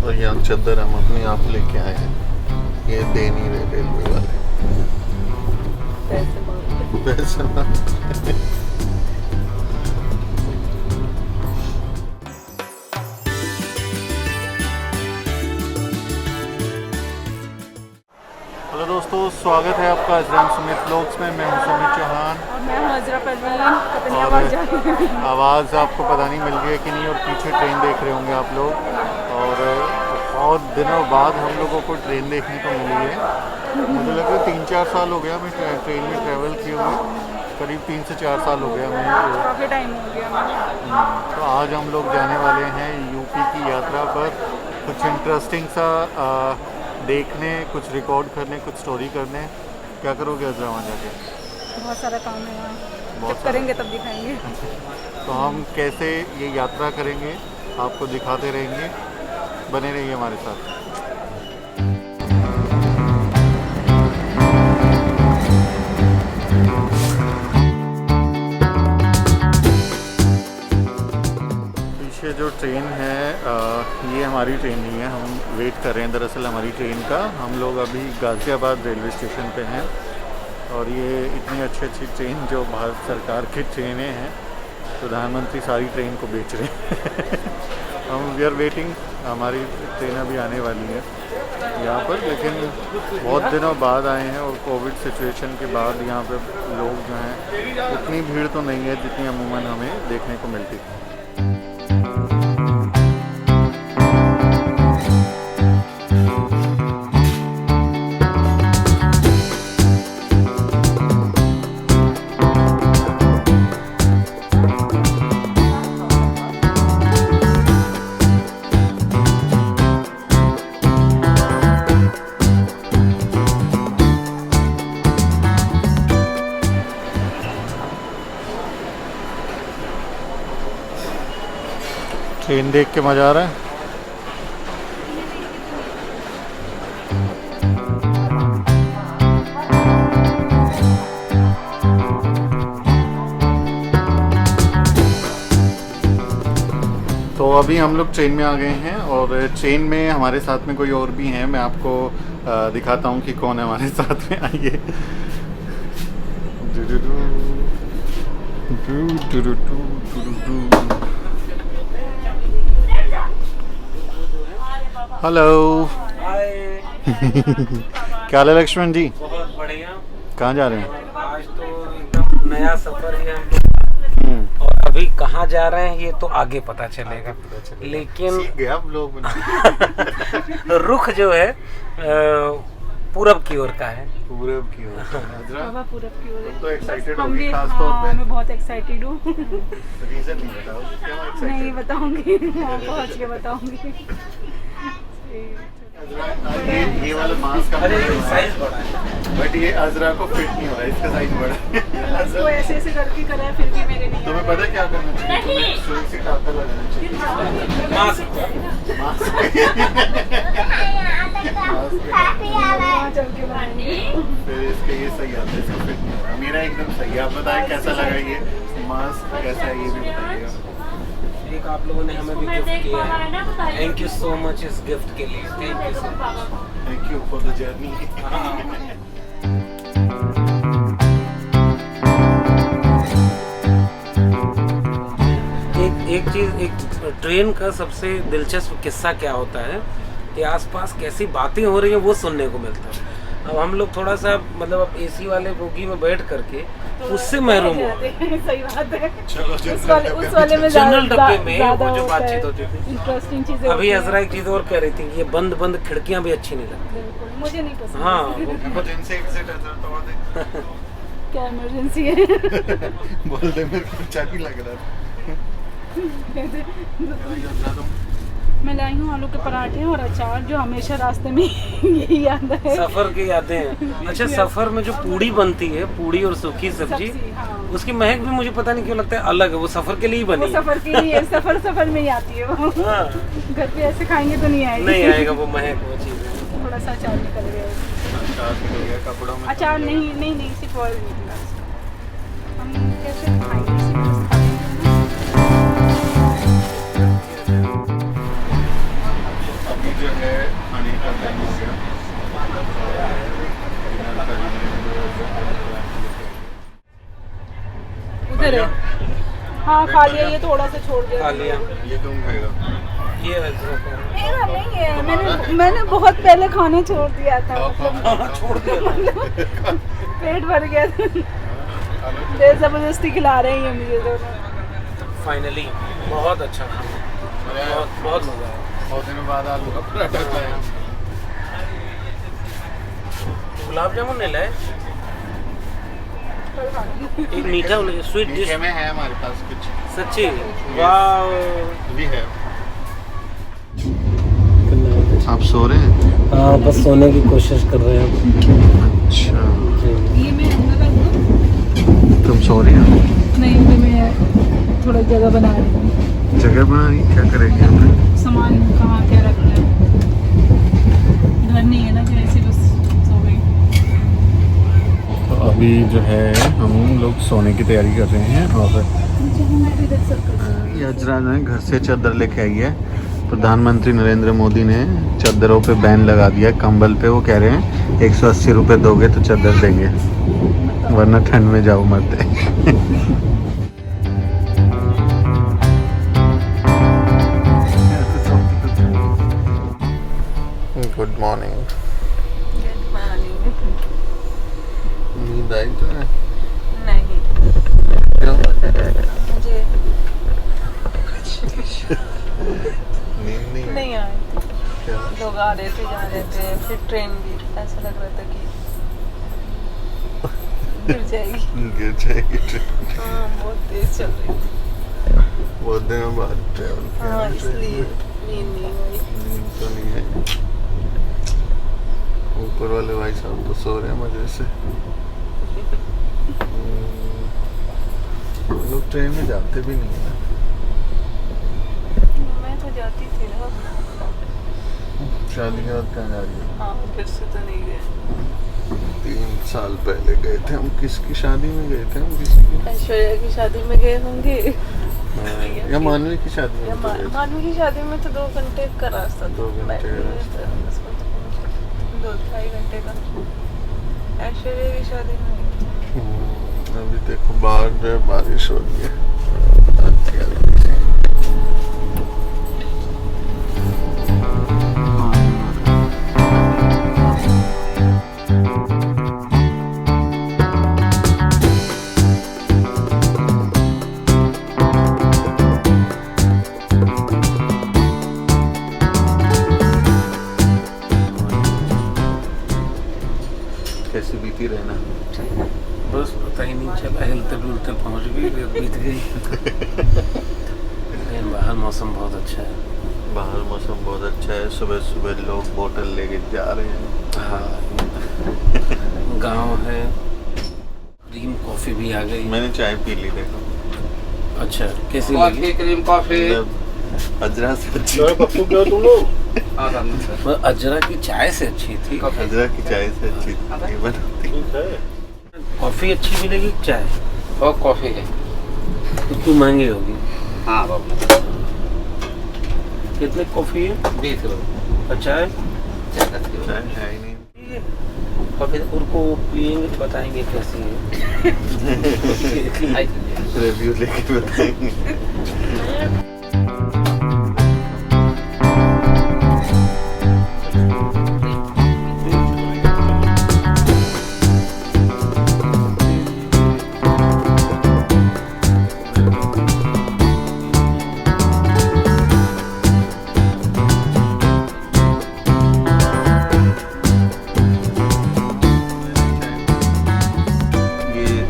तो यहाँ चद्दर हम अपने आप लेके आए हैं, ये दे नहीं रहे रेलवे वाले पैसे मांगते हैं। हेलो दोस्तों, स्वागत है आपका अजराम सुमित व्लॉग्स में। मैं हूं सुमित चौहान और मैं हूँ अजरा परवीन। कितनी आवाज़ जा रही है? आवाज़ आपको पता नहीं मिल रही है कि नहीं, और पीछे ट्रेन देख रहे होंगे आप लोग। और बहुत दिनों बाद हम लोगों को ट्रेन देखने को मिली है। मुझे लगता है 3-4 साल हो गया हमें ट्रेन में ट्रैवल किए हुए, करीब 3 से 4 साल हो गया हमें। काफ़ी टाइम हो गया। तो आज हम लोग जाने वाले हैं यूपी की यात्रा पर। कुछ इंटरेस्टिंग सा देखने, कुछ रिकॉर्ड करने, कुछ स्टोरी करने। क्या करोगे अजरा वहाँ जाके? बहुत सारा काम है यहाँ, बहुत जब करेंगे तब दिखाएंगे। तो हम कैसे ये यात्रा करेंगे आपको दिखाते रहेंगे, बने रहिए हमारे साथ। पीछे जो ट्रेन है ये हमारी ट्रेन नहीं है, हम वेट कर रहे हैं दरअसल हमारी ट्रेन का। हम लोग अभी गाज़ियाबाद रेलवे स्टेशन पे हैं और ये इतनी अच्छी ट्रेन जो भारत सरकार की ट्रेनें हैं, प्रधानमंत्री सारी ट्रेन को बेच रहे हैं। हम वी आर वेटिंग, हमारी ट्रेन अभी आने वाली है यहाँ पर, लेकिन बहुत दिनों बाद आए हैं और कोविड सिचुएशन के बाद यहाँ पे लोग जो हैं, उतनी भीड़ तो नहीं है जितनी अमूमन हमें देखने को मिलती थी। ट्रेन देख के मज़ा आ रहा है। तो अभी हम लोग ट्रेन में आ गए हैं और ट्रेन में हमारे साथ में कोई और भी हैं। मैं आपको दिखाता हूँ कि कौन है हमारे साथ में। आइए। हेलो। क्या हाल है लक्ष्मण जी? बहुत बढ़िया। कहाँ जा रहे हैं? आज तो एकदम नया सफर है हम लोग, और अभी कहाँ जा रहे हैं ये तो आगे पता चलेगा। लेकिन सीख गए आप लोग बना। रुख जो है पूरब की ओर का है। पूरब की ओर। अजरा, बाबा पूरब की ओर। तो एक्साइटेड हम होगी भी, खास तौर हाँ, पे। मैं बहुत एक्साइटेड हूँ। रीजन नहीं बताओ क्यों एक्साइटेड? नहीं बताऊंगी, वहाँ पहुँच के बताऊंगी। ये वाला मास्क अरे साइज बड़ा है। बट ये अजरा को फिट नहीं हो रहा है, इसका साइज बड़ा है। इसको ऐसे करके करा है, फिर भी मेरे नहीं। तुम्हें पता क्या करना चाहिए? तुम्हें सुई से टाका लगाना चाहिए। मास्क वहाँ चल के बनाएंगे। फिर इसके ये सही आता है, इसको फिट नहीं हो रहा। मेरा एकदम सही है। आप बताएं कैसा लगा ये मास्क, कैसा है ये भी बताइएगा। एक आप लोगों ने हमें भी गिफ्ट किया है। थैंक यू सो मच इस गिफ्ट के लिए। Thank you so much. Thank you for the journey. एक चीज़, एक ट्रेन का सबसे दिलचस्प किस्सा क्या होता है कि आसपास कैसी बातें हो रही हैं वो सुनने को मिलता है। अब हम लोग थोड़ा सा मतलब अब एसी वाले बोगी में बैठ करके उससे महरूम हो गए। सही बात है। चलो उस वाले में जनरल डब्बे में ज़्यादा वो जो होता है, बातचीत होती थी। इंटरेस्टिंग चीजें अभी होती हैं। अजरा एक चीज़ और कह रही थी कि ये बंद बंद खिड़कियां भी अच्छी नहीं लगती। बिल्कुल, मुझे नहीं पसंद। हाँ इमरजेंसी एग्जिट अजरा तोड़ दे। क्या इमरजेंसी है? बोल दे, मेरे को चाबी लग रहा है। मैं लाई हूँ आलू के पराठे और अचार, जो हमेशा रास्ते में यही याद है। सफर की यादें हैं। अच्छा, सफर में जो पूड़ी बनती है, पूड़ी और सूखी सब्जी, हाँ। उसकी महक भी मुझे पता नहीं क्यों लगता है अलग है। वो सफर के लिए ही वो बनी है। सफर के लिए, सफर में ही आती है वो। हाँ। घर पे ऐसे खाएंगे तो नहीं आएगी। नहीं आएगा वो महक, वो चीज़। थोड़ा सा अचार निकल गया। अचार निकल गया कपड़ों में। अचार नहीं सिर्फ ऑयल निकला। हम कैसे खाएंगे? इसी में बस खा लेंगे ना। अभी हाँ खा लिया, ये थोड़ा सा छोड़ दिया। खा लिया। ये कौन खाएगा? ये अजरक है। मेरा नहीं है, मैंने बहुत पहले खाना छोड़ दिया था, हाँ, छोड़ दिया। पेट भर गया था। जबरदस्ती खिला रहे हैं मुझे दोनों। फाइनली बहुत अच्छा खाना, बहुत बहुत मजा आया। बहुत दिनों बाद आलू का पराठा खाया। गुलाब जामुन नहीं लाए? एक मीठा स्वीट डिश में है हमारे पास कुछ। सच्ची? वाह, भी है। आप सो रहे हैं? हाँ बस सोने की कोशिश कर रहे हैं। अच्छा, ये मैं अंदर रख दूं? तुम सो रही हो? नहीं, तो मैं थोड़ा जगह बना रही हूँ। जगह बनाई, क्या करेगी? सामान कहाँ क्या रखना है, घर नहीं है ना, जो ऐसे बस सो गई। तो अभी जो है हम लोग सोने की तैयारी कर रहे हैं और ये अजरा ने घर से चादर लेके आई है। प्रधानमंत्री नरेंद्र मोदी ने चादरों पे बैन लगा दिया, कंबल पे। वो कह रहे हैं 180 रुपये दोगे तो चादर देंगे, वरना ठंड में जाओ मरते। Good morning. नींद आई तो है? नहीं, क्यों? मुझे नींद नहीं आई। क्या? लोग आ रहे थे, जा रहे थे, फिर ट्रेन भी ऐसा लग रहा था कि गिर जाएगी। गिर जाएगी ट्रेन। हाँ, बहुत तेज चल रही थी। बहुत दिनों बाद ट्रेवल किया। हाँ, इसलिए नींद नहीं आई। नींद तो नहीं है। ऊपर वाले भाई साहब तो सो रहे हैं मजे से। लोग ट्रेन में जाते भी नहीं है। मैं तो जाती थी ना। शादी के बाद कहाँ जा रही है? हाँ, फिर से तो नहीं गए। 3 साल पहले गए थे हम। किसकी शादी में गए थे हम? किसकी? ऐश्वर्या की शादी में गए होंगे, या मानवी की शादी में? मानवी की शादी में तो 2 घंटे का रास्ता, 2 घंटे का रास्ता। 2-2.5 घंटे का। ऐश्वर्या की शादी में अभी देखो बाहर जो है बारिश हो रही है। कैसी बीती रहना? बस पता ही नहीं चला, हिलते डुलते पहुँच गई, बीत गई। लेकिन बाहर मौसम बहुत अच्छा है। बाहर मौसम बहुत अच्छा है। सुबह सुबह लोग बोतल लेके जा रहे हैं। हाँ, गांव है। क्रीम कॉफी भी आ गई। मैंने चाय पी ली, देखो। अच्छा, कैसी लगी? Coffee, cream coffee. अजरा से अच्छी। अजरा की चाय से अच्छी थी। अजरा की चाय से अच्छी थी बनती। कॉफी अच्छी मिलेगी कि चाय? और कॉफी है। कितनी महंगी होगी? हाँ बाबू, कितने कॉफी है? 20 रुपये। अच्छा है। चाय है ही नहीं। कॉफी उनको पियेंगे तो बताएंगे कैसी है। रिव्यू लेके बताएंगे।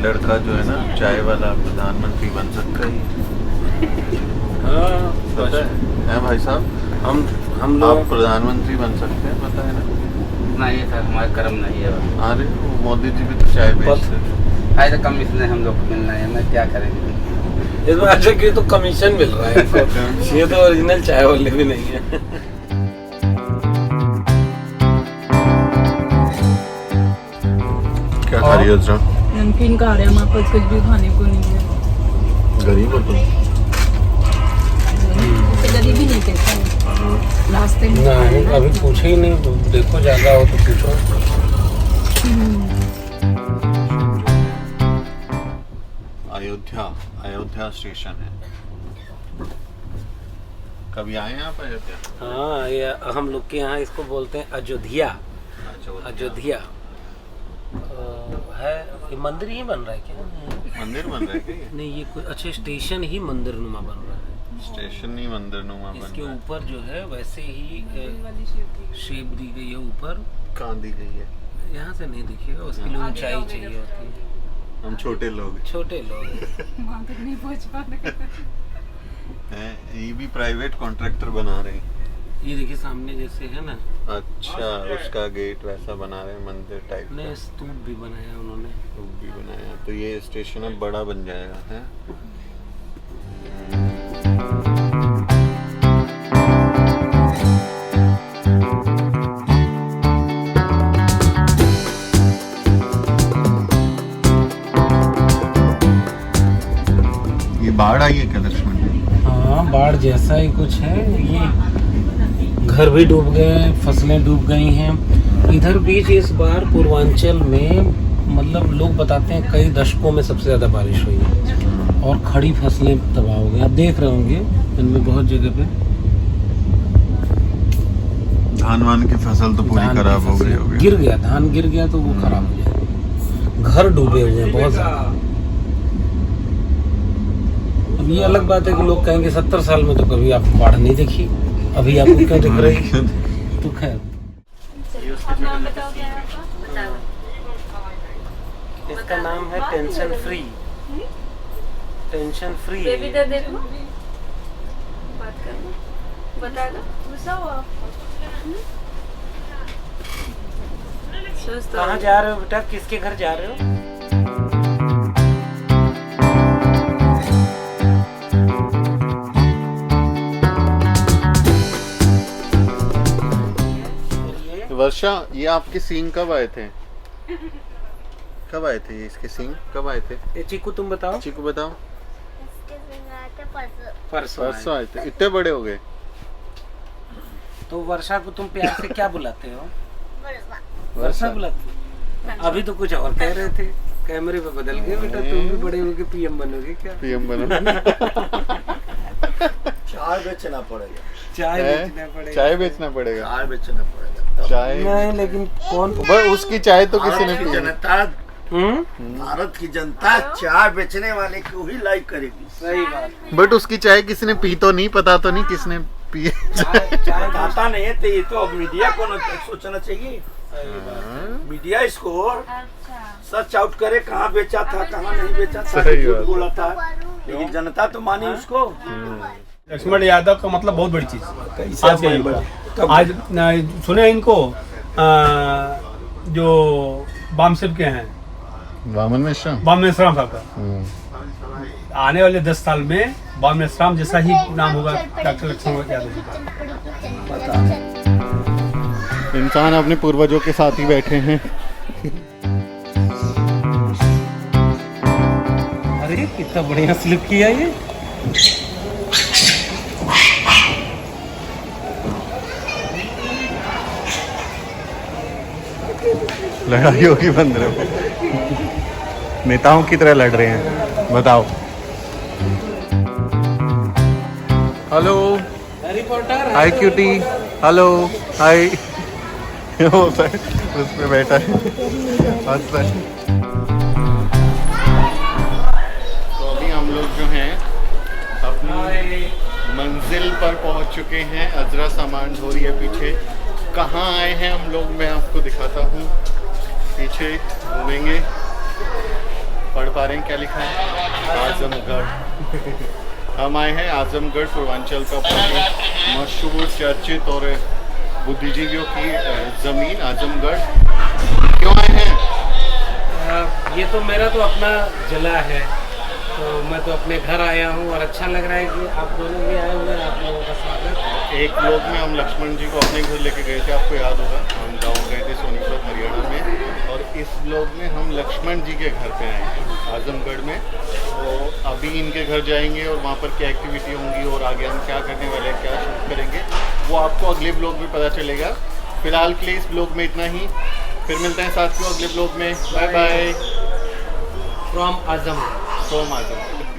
लड़का जो है ना चाय वाला प्रधानमंत्री बन सकता है। हाँ, पता है भाई साहब? हम आप लोग प्रधानमंत्री बन सकते हैं, पता है ना? नहीं सर, हमारे कर्म नहीं है। अरे वो मोदी जी भी तो चाय बेचते हैं। फायदा कम इसने हम लोग को मिलना है, मैं क्या करेंगे। इस बार अच्छा कि तो कमीशन मिल रहा है। ये तो ओरिजिनल चाय वाले भी नहीं है। क्या खा रही हो अजरा? नमकीन खा रहे हैं, हमारे पास कुछ भी खाने को नहीं है। गरीब हो तुम? गरीबी नहीं कहते रास्ते में। नहीं, अभी पूछे ही नहीं। तो देखो ज़्यादा हो तो पूछो। अयोध्या स्टेशन है। कभी आए हैं आप अयोध्या? हाँ, ये हम लोग के यहाँ इसको बोलते हैं अयोध्या। अयोध्या है, ये मंदिर ही बन रहा है क्या? मंदिर बन रहा है क्या ये? नहीं, ये कोई अच्छा स्टेशन ही मंदिर नुमा बन रहा है। स्टेशन ही मंदिर नुमा बन इसके रहा है। ऊपर जो है वैसे ही शेप दी गई है ऊपर। कहाँ दी गई है? यहाँ से नहीं दिखेगा, उसके लिए ऊंचाई चाहिए होती है। हम छोटे लोग छोटे लोग वहाँ तक नहीं पहुँच पाते। हैं, ये भी प्राइवेट कॉन्ट्रैक्टर बना रहे हैं। ये देखिए सामने जैसे है ना। अच्छा, उसका गेट वैसा बना रहे हैं, मंदिर टाइप ने का। स्तूप भी बनाया उन्होंने। स्तूप भी बनाया, तो ये स्टेशन अब बड़ा बन जाएगा है। ये बाढ़ आई है क्या लक्ष्मण जी? हाँ, बाढ़ जैसा ही कुछ है। ये घर भी डूब गए, फसलें डूब गई हैं। इधर बीच इस बार पूर्वांचल में मतलब लोग बताते हैं कई दशकों में सबसे ज़्यादा बारिश हुई है और खड़ी फसलें तबाह हो गई। आप देख रहे होंगे इनमें बहुत जगह पे धान वान की फसल तो पूरी खराब हो गई होगी। गिर गया, धान गिर गया तो वो खराब हो गया। घर डूबे हुए हैं बहुत ज़्यादा। अब ये अलग बात है कि लोग कहेंगे 70 साल में तो कभी आप बाढ़ नहीं देखी, अभी आपको क्यों दिख रही है? तो खैर नाम बताओ क्या है आपका? इसका नाम है tension free. Tension free. Baby दे देखो, बात करना, बता दो। गुस्सा हो आप? कहाँ जा रहे हो बेटा? किसके घर जा रहे हो? वर्षा, ये आपके सींग कब आए थे? कब आए थे ये? इसके सींग कब आए थे? ये चीकू तुम बताओ। चीकू बताओ। परसों परसों आए थे। इतने बड़े हो गए। तो वर्षा को तुम प्यार से क्या बुलाते हो? वर्षा बुलाते हो? अभी तो कुछ और कह रहे थे, कैमरे पे बदल गए बेटा। तुम भी बड़े होके पीएम बनोगे क्या? पीएम बनो। चाय बेचना पड़ेगा। चाय बेचना पड़ेगा। चाय बेचना पड़ेगा। चाय बेचना पड़ेगा। चाय नहीं, लेकिन कौन उसकी चाय तो किसी ने भारत की पी। जनता, भारत की जनता चाय बेचने वाले को ही लाइक करेगी। सही बात। बट उसकी चाय किसी ने पी तो नहीं, पता तो नहीं किसने पी है। चाय पता नहीं है तो ये तो अब मीडिया को सोचना चाहिए। मीडिया इसको सच आउट करे, कहाँ बेचा था कहाँ नहीं बेचा था, सही झूठ बात। बोला था, लेकिन जनता तो मानी उसको। लक्ष्मण यादव का मतलब बहुत बड़ी चीज कैसे आज के युग में। आज सुने इनको जो वामसिप के हैं, वामन मिश्रा। वामेश्वरम साहब का आने वाले 10 साल में वामेश्वरम जैसा ही नाम होगा डॉक्टर लक्ष्मण यादव जी का। इंसान अपने पूर्वजों के साथ ही बैठे हैं। अरे कितना बढ़िया स्लिप किया ये। लड़ाई होगी बंद रहे। नेताओं की तरह लड़ रहे हैं, बताओ। Hello reporter. Hi cutie. Hello hi. वो सर उस पे बैठा है। तो अभी हम लोग जो हैं अपनी मंजिल पर पहुंच चुके हैं। अजरा सामान ढो रही है पीछे। कहाँ आए हैं हम लोग, मैं आपको दिखाता हूँ। पीछे घूमेंगे, पढ़ पा रहे हैं क्या लिखा है? आजमगढ़। हम आए हैं आजमगढ़, पूर्वांचल का बहुत मशहूर, चर्चित और बुद्धिजीवियों की ज़मीन आजमगढ़। क्यों आए हैं? ये तो मेरा तो अपना जिला है, तो मैं तो अपने घर आया हूँ और अच्छा लग रहा है कि आप दोनों भी आए हुए हैं। आप लोगों का स्वागत। एक ब्लॉग में हम लक्ष्मण जी को अपने घर लेके गए थे, आपको याद होगा। हम गाँव गए थे सोनीपत हरियाणा में, और इस ब्लॉग में हम लक्ष्मण जी के घर पे आए हैं आजमगढ़ में। तो अभी इनके घर जाएंगे और वहाँ पर क्या एक्टिविटी होंगी और आगे हम क्या करने वाले हैं, क्या शूट करेंगे, वो आपको अगले ब्लॉग में पता चलेगा। फिलहाल के लिए इस ब्लॉग में इतना ही। फिर मिलते हैं साथियों अगले ब्लॉग में। Bye bye from Azamgarh. So much.